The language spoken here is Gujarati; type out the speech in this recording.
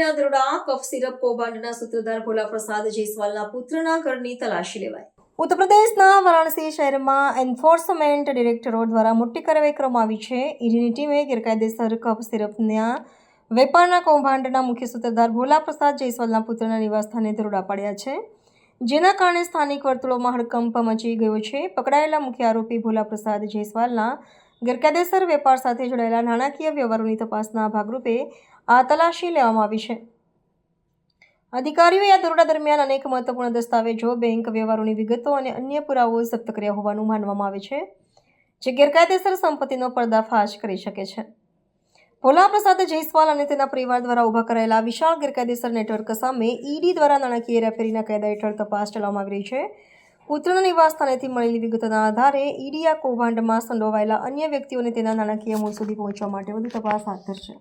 રેફરીના દરોડા કફ સિરપ કૌભાંડના સૂત્રધાર ભોલા પ્રસાદ જયસ્વાલના પુત્રના ઘરની તલાશી લેવાઈ। ઉત્તર પ્રદેશના વારાણસી શહેરમાં એન્ફોર્સમેન્ટ ડિરેક્ટરો દ્વારા મોટી કાર્યવાહી કરવામાં આવી છે। ઈડીની ટીમે ગેરકાયદેસર કફ સિરપના વેપારના કૌભાંડના મુખ્ય સૂત્રધાર ભોલા પ્રસાદ જયસ્વાલના પુત્રના નિવાસસ્થાને દરોડા પાડ્યા છે, જેના કારણે સ્થાનિક વર્તુળોમાં હડકંપ મચી ગયો છે। પકડાયેલા મુખ્ય આરોપી ભોલા પ્રસાદ જયસ્વાલના ગેરકાયદેસર વેપાર સાથે જોડાયેલા નાણાકીય વ્યવહારોની તપાસના ભાગરૂપે આ તલાશી લેવામાં આવી છે। અધિકારીઓએ આ દરોડા દરમિયાન અનેક મહત્વપૂર્ણ દસ્તાવેજો, બેંક વ્યવહારોની વિગતો અને અન્ય પુરાવાઓ જપ્ત કર્યા હોવાનું માનવામાં આવે છે, જે ગેરકાયદેસર સંપત્તિનો પર્દાફાશ કરી શકે છે। ભોલા પ્રસાદ જયસ્વાલ અને તેના પરિવાર દ્વારા ઊભા કરાયેલા વિશાળ ગેરકાયદેસર નેટવર્ક સામે ઈડી દ્વારા નાણાકીય રેફરીના કાયદા હેઠળ તપાસ ચલાવવામાં આવી રહી છે। પુત્રના નિવાસ સ્થાનેથી મળેલી વિગતોના આધારે ઈડી આ કૌભાંડમાં સંડોવાયેલા અન્ય વ્યક્તિઓને તેના નાણાકીય મૂળ સુધી પહોંચવા માટે વધુ તપાસ હાથ ધરશે।